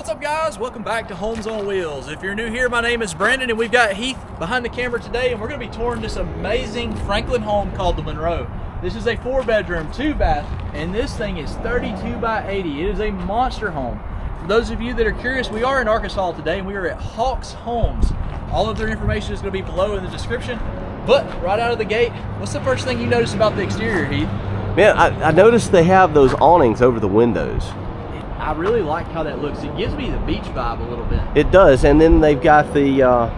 What's up, guys? Welcome back to Homes on Wheels. If you're new here, my name is Brandon and we've got Heath behind the camera today, and we're going to be touring this amazing Franklin home called the Monroe. This is a 4-bedroom, 2-bath, and this thing is 32 by 80. It is a monster home. For those of you that are curious, we are in Arkansas today and we are at Hawks Homes. All of their information is going to be below in the description. But right out of the gate, what's the first thing you notice about the exterior, Heath? Man, I noticed they have those awnings over the windows. I really like how that looks. It gives me the beach vibe a little bit. It does, and then they've got the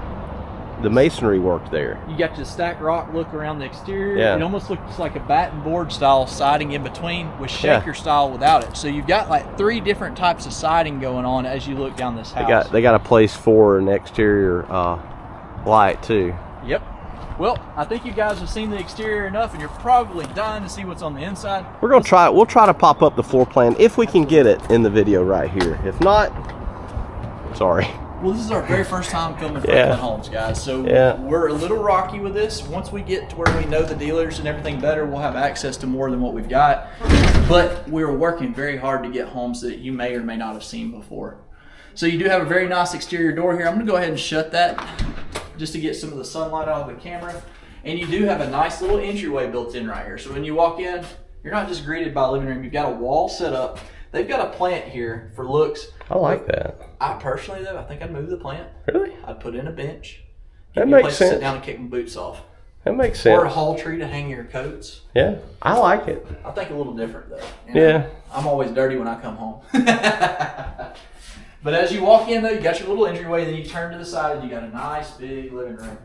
masonry work there. You got the stacked rock look around the exterior. Yeah. It almost looks like a batten board style siding in between with shaker style without it. So you've got like 3 different types of siding going on as you look down this house. They got a place for an exterior light too. Yep. Well, I think you guys have seen the exterior enough, and you're probably dying to see what's on the inside. We're gonna try it. We'll try to pop up the floor plan if we can get it in the video right here. If not, sorry. Well, this is our very first time filming Franklin homes, guys. So we're a little rocky with this. Once we get to where we know the dealers and everything better, we'll have access to more than what we've got. But we're working very hard to get homes that you may or may not have seen before. So you do have a very nice exterior door here. I'm gonna go ahead and shut that just to get some of the sunlight out of the camera. And you do have a nice little entryway built in right here. So when you walk in, you're not just greeted by a living room. You've got a wall set up. They've got a plant here for looks. I like that. I personally, though, I think I'd move the plant. Really? I'd put in a bench. That makes sense. To sit down and kick my boots off. That makes sense. Or a hall tree to hang your coats. Yeah, I like it. I think a little different, though. You know, yeah. I'm always dirty when I come home. But as you walk in, though, you got your little entryway, then you turn to the side and you got a nice big living room.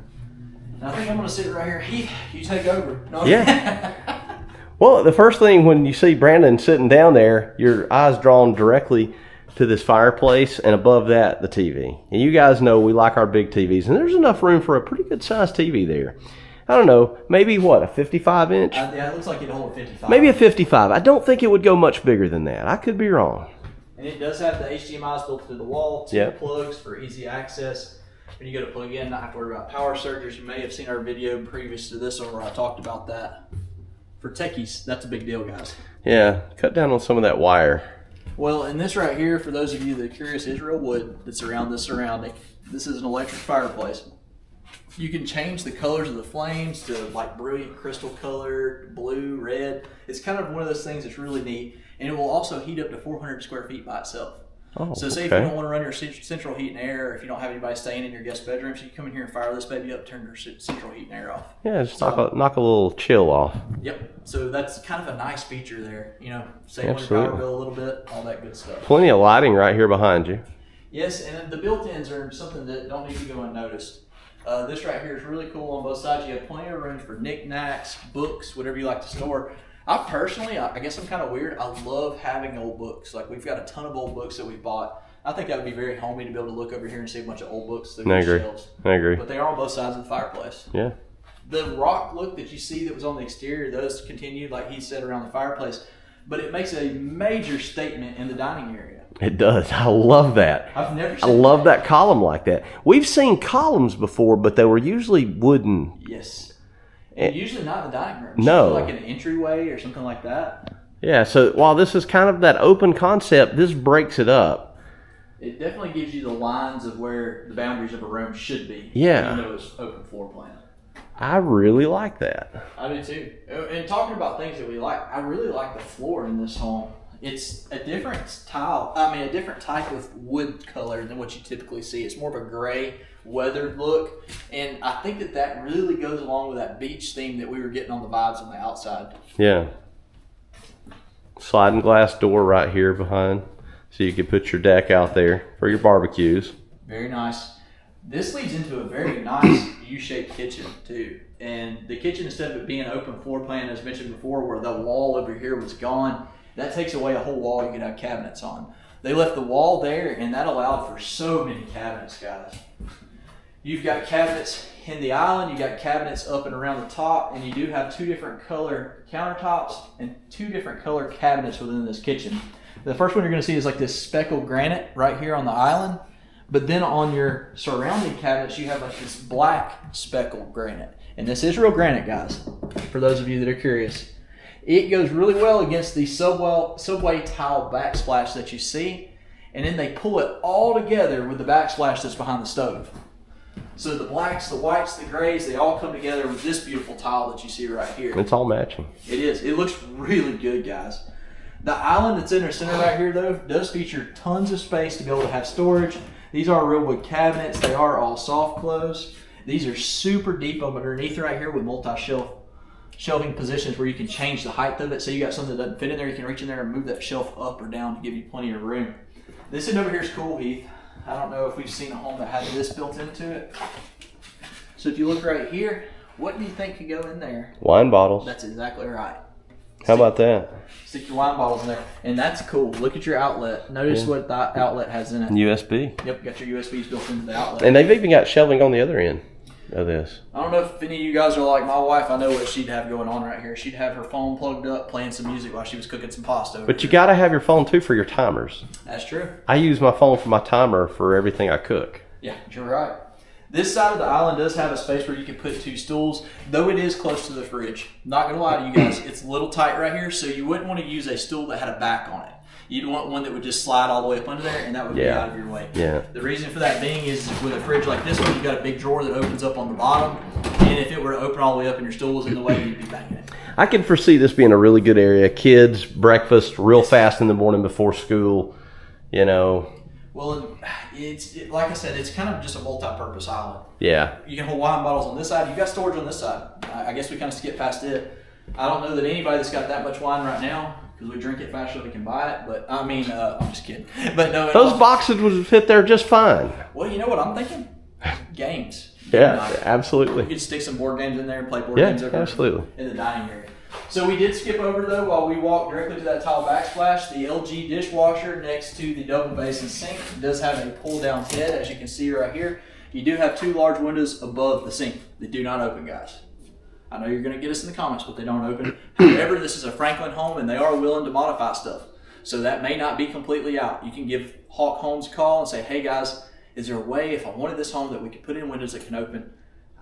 And I think I'm going to sit right here. Heath, you take over. No. Yeah. Well, the first thing when you see Brandon sitting down there, your eyes drawn directly to this fireplace, and above that, the TV. And you guys know we like our big TVs, and there's enough room for a pretty good sized TV there. I don't know, maybe what, a 55 inch? Yeah, it looks like it'd hold a 55. Maybe a 55. I don't think it would go much bigger than that. I could be wrong. And it does have the HDMI's built through the wall, 2 plugs for easy access. When you go to plug in, not have to worry about power surges. You may have seen our video previous to this one where I talked about that. For techies, that's a big deal, guys. Yeah, cut down on some of that wire. Well, and this right here, for those of you that are curious, is real wood that's around this surrounding. This is an electric fireplace. You can change the colors of the flames to like brilliant crystal color, blue, red. It's kind of one of those things that's really neat. And it will also heat up to 400 square feet by itself. Oh, so say if you don't want to run your central heat and air, or if you don't have anybody staying in your guest bedroom, so you come in here and fire this baby up, turn your central heat and air off. Yeah, just knock a little chill off. Yep. So that's kind of a nice feature there. You know, save on your power bill a little bit, all that good stuff. Plenty of lighting right here behind you. Yes, and the built-ins are something that don't need to go unnoticed. This right here is really cool on both sides. You have plenty of room for knickknacks, books, whatever you like to store. I personally, I guess I'm kind of weird. I love having old books. Like, we've got a ton of old books that we bought. I think that would be very homey to be able to look over here and see a bunch of old books through the shelves. I agree. But they are on both sides of the fireplace. Yeah. The rock look that you see that was on the exterior, those continued, like he said, around the fireplace. But it makes a major statement in the dining area. It does. I love that. I've never seen I love that column like that. We've seen columns before, but they were usually wooden. Yes. And usually not in the dining room. No. Like an entryway or something like that. Yeah, so while this is kind of that open concept, this breaks it up. It definitely gives you the lines of where the boundaries of a room should be. Yeah. Even though it's open floor plan. I really like that. I do too. And talking about things that we like, I really like the floor in this home. It's a different a different type of wood color than what you typically see. It's more of a gray, weathered look. And I think that really goes along with that beach theme that we were getting on the vibes on the outside. Yeah. Sliding glass door right here behind, so you can put your deck out there for your barbecues. Very nice. This leads into a very nice U-shaped kitchen too. And the kitchen, instead of it being open floor plan, as mentioned before, where the wall over here was gone, that takes away a whole wall you could have cabinets on. They left the wall there, and that allowed for so many cabinets, guys. You've got cabinets in the island, you got cabinets up and around the top, and you do have 2 different color countertops and 2 different color cabinets within this kitchen. The first one you're going to see is like this speckled granite right here on the island, but then on your surrounding cabinets you have like this black speckled granite. And this is real granite, guys, for those of you that are curious. It goes really well against the subway tile backsplash that you see. and then they pull it all together with the backsplash that's behind the stove. So the blacks, the whites, the grays, they all come together with this beautiful tile that you see right here. It's all matching. It is. It looks really good, guys. The island that's in the center right here, though, does feature tons of space to be able to have storage. These are real wood cabinets. They are all soft close. These are super deep up underneath right here with shelving positions where you can change the height of it. So you got something that doesn't fit in there, you can reach in there and move that shelf up or down to give you plenty of room. This end over here is cool, Heath. I don't know if we've seen a home that had this built into it. So if you look right here, what do you think could go in there? Wine bottles. That's exactly right. How about that? Stick your wine bottles in there. And that's cool. Look at your outlet. Notice what the outlet has in it. USB. Yep, got your USBs built into the outlet. And they've even got shelving on the other end of this. I don't know if any of you guys are like my wife. I know what she'd have going on right here. She'd have her phone plugged up, playing some music while she was cooking some pasta. But you got to have your phone, too, for your timers. That's true. I use my phone for my timer for everything I cook. Yeah, you're right. This side of the island does have a space where you can put 2 stools, though it is close to the fridge. Not going to lie to you guys, it's a little tight right here, so you wouldn't want to use a stool that had a back on it. You'd want one that would just slide all the way up under there, and that would be out of your way. Yeah. The reason for that being is with a fridge like this one, you've got a big drawer that opens up on the bottom, and if it were to open all the way up and your stool was in the way, you'd be banging it. I can foresee this being a really good area. Kids, breakfast, real fast in the morning before school, you know. Well, like I said, it's kind of just a multi-purpose island. Yeah. You can hold wine bottles on this side. You've got storage on this side. I guess we kind of skip past it. I don't know that anybody that's got that much wine right now, because we drink it faster than we can buy it. But I mean, I'm just kidding. But no, those boxes would fit there just fine. Well, you know what I'm thinking? Games. Yeah, absolutely. You could stick some board games in there and play board games over absolutely. In the dining area. So we did skip over, though, while we walked directly to that tile backsplash. The LG dishwasher next to the double basin sink does have a pull-down head, as you can see right here. You do have 2 large windows above the sink. They do not open, guys. I know you're going to get us in the comments, but they don't open. However, this is a Franklin home, and they are willing to modify stuff. So that may not be completely out. You can give Hawk Homes a call and say, hey, guys, is there a way, if I wanted this home, that we could put in windows that can open?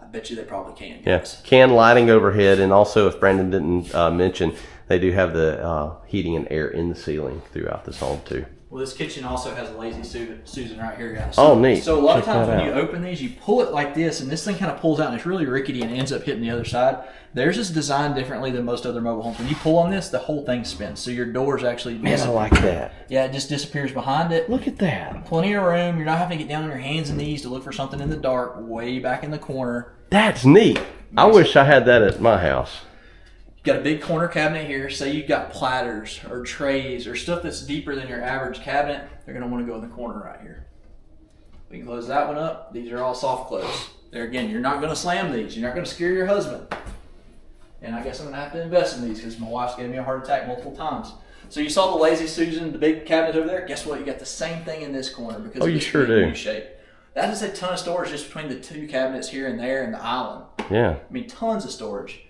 I bet you they probably can. Guys. Yeah, can lighting overhead, and also, if Brandon didn't mention, they do have the heating and air in the ceiling throughout this home too. Well, this kitchen also has a lazy Susan right here, guys. Oh, neat. So a lot of times when you open these, you pull it like this, and this thing kind of pulls out, and it's really rickety and ends up hitting the other side. Theirs is designed differently than most other mobile homes. When you pull on this, the whole thing spins, so your doors actually Man, I like that. Yeah, it just disappears behind it. Look at that. Plenty of room. You're not having to get down on your hands and knees to look for something in the dark, way back in the corner. That's neat. I wish I had that at my house. Got a big corner cabinet here. Say you've got platters or trays or stuff that's deeper than your average cabinet, they're going to want to go in the corner right here. We can close that one up. These are all soft close. There again, you're not going to slam these. You're not going to scare your husband. And I guess I'm going to have to invest in these because my wife's giving me a heart attack multiple times. So you saw the lazy Susan, the big cabinet over there. Guess what? You got the same thing in this corner because you sure do. U-shape. That is a ton of storage just between the 2 cabinets here and there and the island. Yeah. I mean, tons of storage.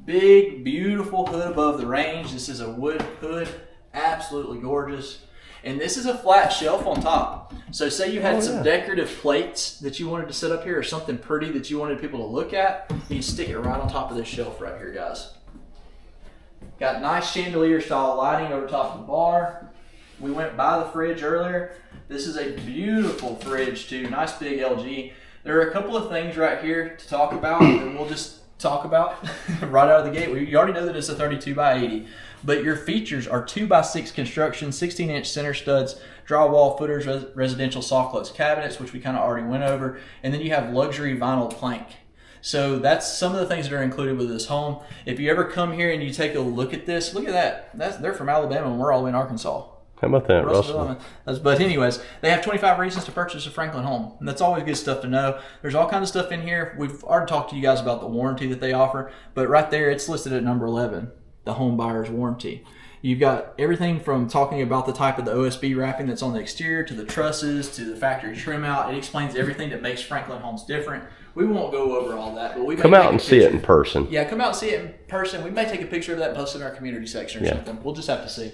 Big, beautiful hood above the range. This is a wood hood. Absolutely gorgeous. And this is a flat shelf on top. So say you had some decorative plates that you wanted to set up here or something pretty that you wanted people to look at, you can stick it right on top of this shelf right here, guys. Got nice chandelier style lighting over top of the bar. We went by the fridge earlier. This is a beautiful fridge too. Nice big LG. There are a couple of things right here to talk about and we'll just talk about right out of the gate. You already know that it's a 32 by 80, but your features are 2 by 6 construction, 16-inch center studs, drywall footers, residential soft close cabinets, which we kind of already went over, and then you have luxury vinyl plank. So that's some of the things that are included with this home. If you ever come here and you take a look at this, look at that. They're from Alabama and we're all in Arkansas. How about that, Russell? But anyways, they have 25 reasons to purchase a Franklin home. And that's always good stuff to know. There's all kinds of stuff in here. We've already talked to you guys about the warranty that they offer. But right there, it's listed at number 11, the home buyer's warranty. You've got everything from talking about the type of the OSB wrapping that's on the exterior to the trusses to the factory trim out. It explains everything that makes Franklin homes different. We won't go over all that, but we may come out and see it in person. Yeah, come out and see it in person. We may take a picture of that and post it in our community section or something. We'll just have to see.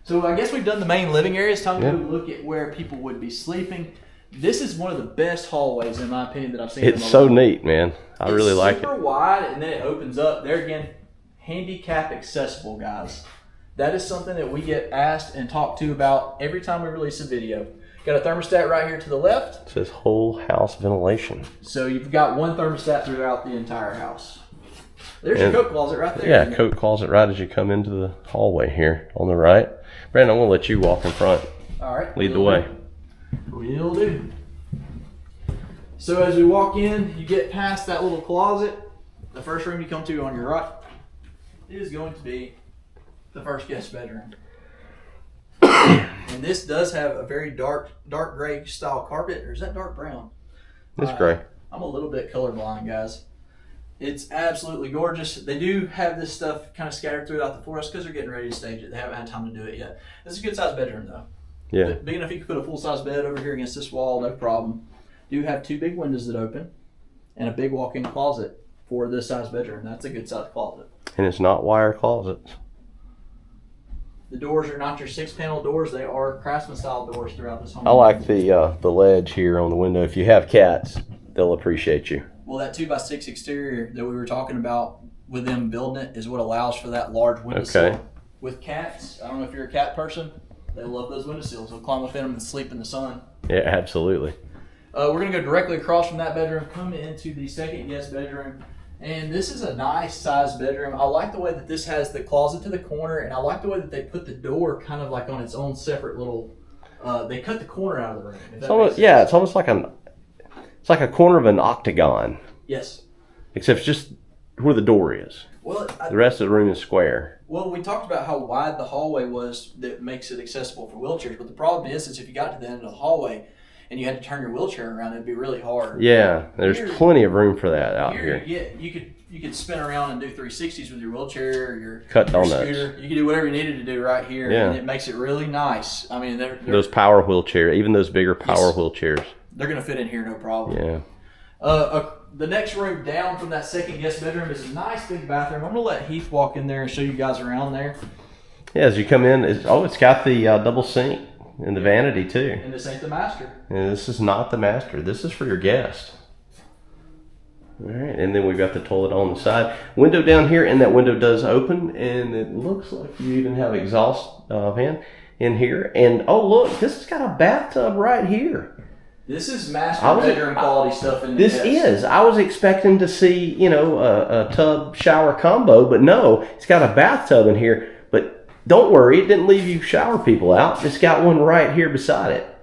So I guess we've done the main living area. It's time to go look at where people would be sleeping. This is one of the best hallways, in my opinion, that I've seen. It's so neat, man. I really like it. It's super wide, and then it opens up. There again, handicap accessible, guys. That is something that we get asked and talked to about every time we release a video. Got a thermostat right here to the left. It says whole house ventilation. So you've got one thermostat throughout the entire house. There's your coat closet right there. Yeah, coat closet right as you come into the hallway here on the right. Brandon, I'm going to let you walk in front. All right. Lead the way. Will do. So as we walk in, you get past that little closet. The first room you come to on your right is going to be the first guest bedroom. And this does have a very dark gray style carpet. Or is that dark brown? It's gray. I'm a little bit colorblind, guys. It's absolutely gorgeous. They do have this stuff kind of scattered throughout the forest because they're getting ready to stage it. They haven't had time to do it yet. It's a good sized bedroom though. Yeah. Big enough you can put a full size bed over here against this wall, no problem. Do have 2 big windows that open and a big walk-in closet for this size bedroom. That's a good sized closet. And it's not wire closets. The doors are not your 6-panel doors. They are Craftsman style doors throughout this home. I like the ledge here on the window. If you have cats, they'll appreciate you. Well, that 2x6 exterior that we were talking about with them building it is what allows for that large windowsill. With cats, I don't know if you're a cat person, they love those windowsills. They'll climb up in them and sleep in the sun. Yeah, absolutely. We're going to go directly across from that bedroom, come into the second guest bedroom. And this is a nice sized bedroom. I like the way that this has the closet to the corner, and I like the way that they put the door kind of like on its own separate little. They cut the corner out of the room. It's almost like a corner of an octagon. Yes. Except it's just where the door is. Well, the rest of the room is square. Well, we talked about how wide the hallway was that makes it accessible for wheelchairs, but the problem is if you got to the end of the hallway and you had to turn your wheelchair around, it'd be really hard. Yeah, there's plenty of room for that out here. You could spin around and do 360s with your wheelchair or your cut donuts. Scooter. You could do whatever you needed to do right here, and it makes it really nice. I mean, those power wheelchairs, even those bigger power wheelchairs, they're going to fit in here no problem. Yeah. The next room down from that second guest bedroom is a nice big bathroom. I'm going to let Heath walk in there and show you guys around there. Yeah, as you come in, it's got the double sink and the vanity too. And this ain't the master. And this is not the master. This is for your guest. All right, and then we've got the toilet on the side. Window down here, and that window does open, and it looks like you even have exhaust fan in here. And oh look, this has got a bathtub right here. This is master bedroom quality stuff in this. I was expecting to see, a tub shower combo, but no, it's got a bathtub in here. But don't worry, it didn't leave you shower people out. It's got one right here beside it.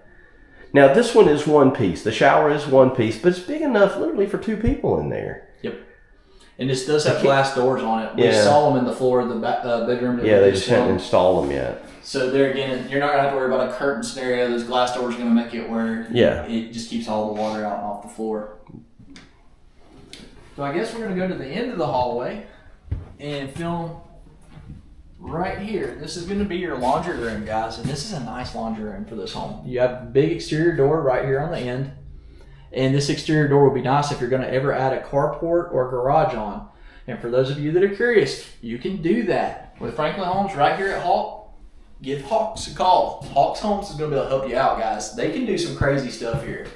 Now this one is one piece. The shower is one piece, but it's big enough literally for 2 people in there. Yep. And this does have glass doors on it. We saw them in the floor of the bedroom. Yeah, they just haven't installed them yet. So there again, you're not going to have to worry about a curtain scenario. Those glass doors are going to make it where it just keeps all the water out and off the floor. So I guess we're going to go to the end of the hallway and film right here. This is going to be your laundry room, guys. And this is a nice laundry room for this home. You have a big exterior door right here on the end. And this exterior door would be nice if you're going to ever add a carport or garage on. And for those of you that are curious, you can do that. With Franklin Homes right here at Hawk, give Hawks a call. Hawks Homes is going to be able to help you out, guys. They can do some crazy stuff here.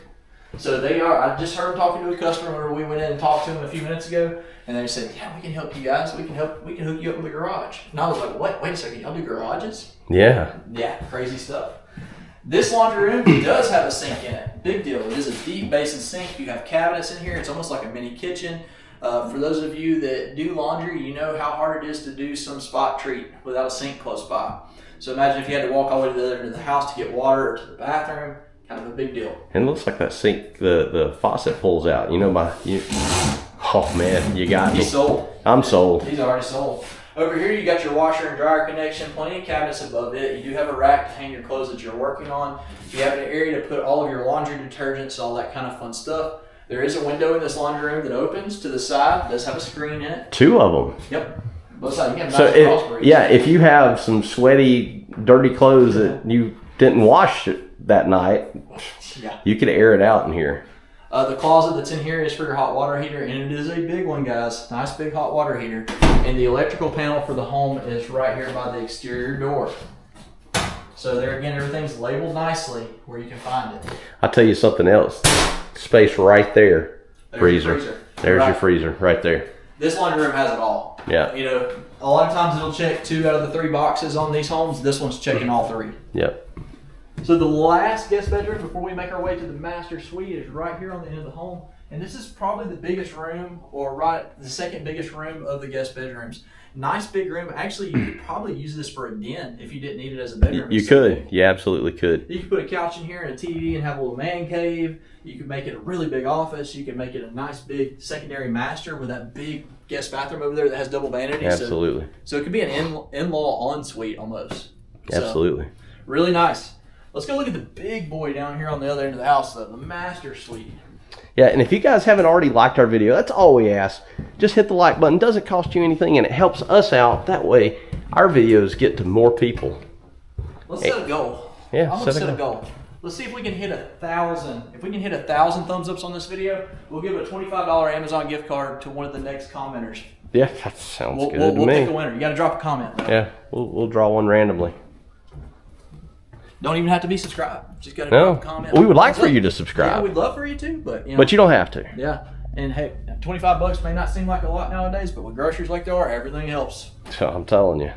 So they are. I just heard them talking to a customer whenever we went in and talked to them a few minutes ago, and they said, "Yeah, we can help you guys. We can hook you up with a garage." And I was like, "What? Wait a second. Y'all do garages?" Yeah. Yeah, crazy stuff. This laundry room does have a sink in it. Big deal. It is a deep basin sink. You have cabinets in here. It's almost like a mini kitchen. For those of you that do laundry, you know how hard it is to do some spot treat without a sink close by. So imagine if you had to walk all the way to the other end of the house to get water or to the bathroom. Kind of a big deal. And it looks like that sink, the faucet pulls out. Oh man, you got me. He's sold. I'm sold. He's already sold. Over here you got your washer and dryer connection, plenty of cabinets above it. You do have a rack to hang your clothes that you're working on. You have an area to put all of your laundry detergents, all that kind of fun stuff. There is a window in this laundry room that opens to the side. It does have a screen in it. 2 of them. Yep. Both sides. You can so if you have some sweaty, dirty clothes that you didn't wash that night, you could air it out in here. The closet that's in here is for your hot water heater, and it is a big one, guys. Nice big hot water heater. And the electrical panel for the home is right here by the exterior door. So there again, everything's labeled nicely where you can find it. I'll tell you something else. Space right there. There's your freezer. There's your freezer right there. This laundry room has it all. Yeah. A lot of times it'll check 2 out of the 3 boxes on these homes. This one's checking all 3. Yep. So the last guest bedroom before we make our way to the master suite is right here on the end of the home. And this is probably the biggest room, or the second biggest room of the guest bedrooms. Nice big room. Actually, you could probably use this for a den if you didn't need it as a bedroom. You could. You absolutely could. You could put a couch in here and a TV and have a little man cave. You could make it a really big office. You could make it a nice big secondary master with that big guest bathroom over there that has double vanity. Absolutely. So it could be an in-law ensuite almost. Absolutely. So, really nice. Let's go look at the big boy down here on the other end of the house, though, the master suite. Yeah, and if you guys haven't already liked our video, that's all we ask. Just hit the like button. It doesn't cost you anything, and it helps us out. That way, our videos get to more people. Let's set a goal. Yeah, I'm gonna set a goal. Let's see if we can hit 1,000. If we can hit 1,000 thumbs ups on this video, we'll give a $25 Amazon gift card to one of the next commenters. Yeah, that sounds good to me. We'll pick a winner. You got to drop a comment, though. Yeah, we'll draw one randomly. Don't even have to be subscribed. Just got to drop a comment. We would like for you to subscribe. Yeah, we'd love for you to, but but you don't have to. Yeah, and hey, $25 may not seem like a lot nowadays, but with groceries like they are, everything helps. So I'm telling you.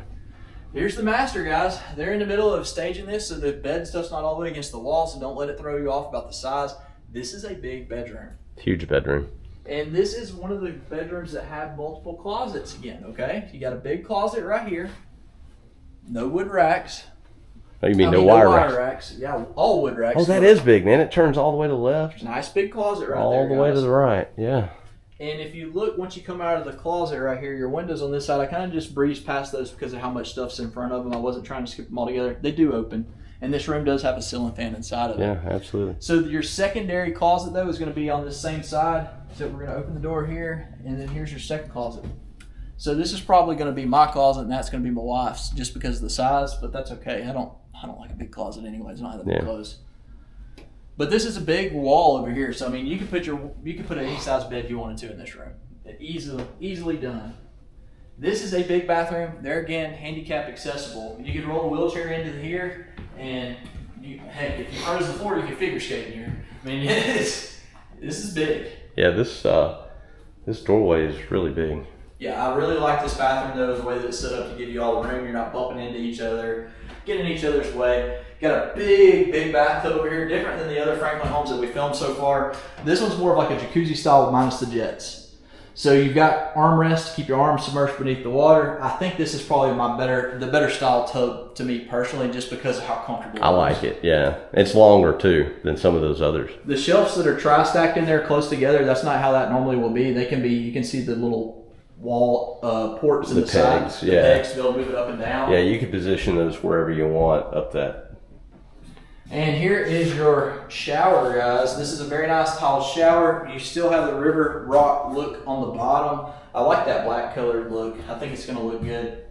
Here's the master, guys. They're in the middle of staging this, so the bed stuff's not all the way against the wall, so don't let it throw you off about the size. This is a big bedroom. Huge bedroom. And this is one of the bedrooms that have multiple closets again, okay? You got a big closet right here. No wood racks. Oh, you mean no wire racks? Yeah, all wood racks. Oh, that is big, man. It turns all the way to the left. Nice big closet right there, all the way to the right, yeah. And if you look, once you come out of the closet right here, your windows on this side, I kind of just breezed past those because of how much stuff's in front of them. I wasn't trying to skip them all together. They do open. And this room does have a ceiling fan inside of it. Yeah, absolutely. So your secondary closet, though, is going to be on this same side. So we're going to open the door here, and then here's your second closet. So this is probably going to be my closet, and that's going to be my wife's, just because of the size. But that's okay. I don't like a big closet anyways. I don't have that big clothes. But this is a big wall over here. So I mean, you could put any size bed you wanted to in this room. Easily done. This is a big bathroom. There again, handicap accessible. You can roll a wheelchair into here, and heck, if you froze the floor, you can figure skate in here. I mean, this is big. Yeah, this doorway is really big. Yeah, I really like this bathroom though, the way that it's set up to give you all the room. You're not bumping into each other, getting in each other's way. Got a big bathtub over here, different than the other Franklin homes that we filmed so far. This one's more of like a jacuzzi style minus the jets. So you've got armrest to keep your arms submerged beneath the water. I think this is probably the better style tub to me personally, just because of how comfortable I like it, yeah. It's longer too than some of those others. The shelves that are tri-stacked in there close together, that's not how that normally will be. They can be, you can see the little wall ports in the pegs, sides. The pegs to be able to move it up and down. Yeah, you can position those wherever you want up that. And here is your shower, guys. This is a very nice tile shower. You still have the river rock look on the bottom. I like that black colored look. I think it's going to look good.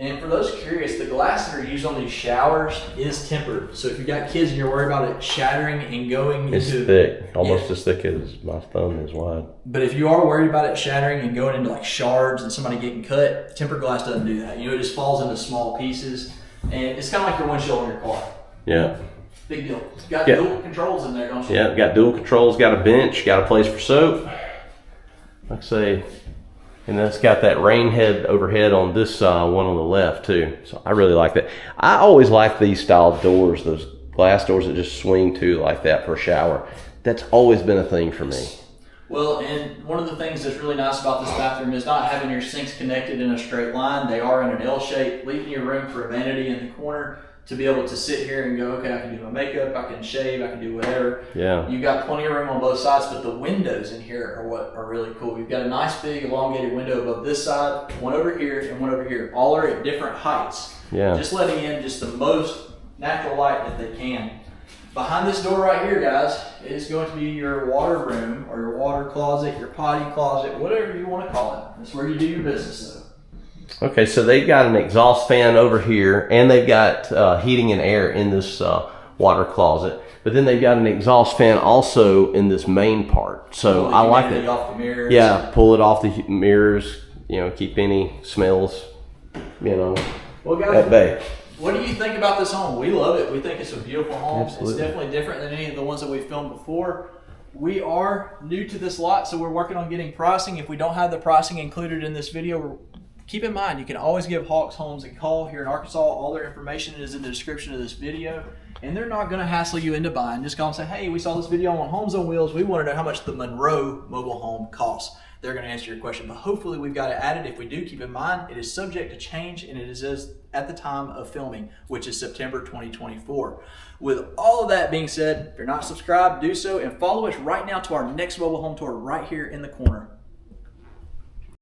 And for those curious, the glass that are used on these showers is tempered. So if you've got kids and you're worried about it shattering and going it's into... It's thick, almost as thick as my thumb is wide. But if you are worried about it shattering and going into like shards and somebody getting cut, tempered glass doesn't do that. You know, it just falls into small pieces. And it's kind of like your windshield on your car. Yeah. Big deal. Got dual controls in there, don't you? Yeah, got dual controls, got a bench, got a place for soap. Like I say, and that's got that rain head overhead on this one on the left too. So I really like that. I always like these style doors, those glass doors that just swing to like that for a shower. That's always been a thing for me. Well, and one of the things that's really nice about this bathroom is not having your sinks connected in a straight line. They are in an L shape, leaving your room for a vanity in the corner to be able to sit here and go, okay, I can do my makeup, I can shave, I can do whatever. Yeah. You've got plenty of room on both sides, but the windows in here are what are really cool. You've got a nice big elongated window above this side, one over here, and one over here. All are at different heights. Yeah. Just letting in just the most natural light that they can. Behind this door right here, guys, is going to be your water room or your water closet, your potty closet, whatever you want to call it. That's where you do your business, though. Okay, so they've got an exhaust fan over here, and they've got heating and air in this water closet. But then they've got an exhaust fan also in this main part. So I like it. Off the mirrors. Yeah, pull it off the mirrors. You know, keep any smells, you know, at bay. What do you think about this home? We love it. We think it's a beautiful home. Absolutely. It's definitely different than any of the ones that we've filmed before. We are new to this lot, so we're working on getting pricing. If we don't have the pricing included in this video, keep in mind, you can always give Hawks Homes a call here in Arkansas. All their information is in the description of this video. And they're not going to hassle you into buying. Just call and say, hey, we saw this video on Homes on Wheels. We want to know how much the Monroe mobile home costs. They're going to answer your question. But hopefully we've got it added. If we do, keep in mind, it is subject to change, and it is at the time of filming, which is September 2024. With all of that being said, if you're not subscribed, do so, and follow us right now to our next mobile home tour right here in the corner.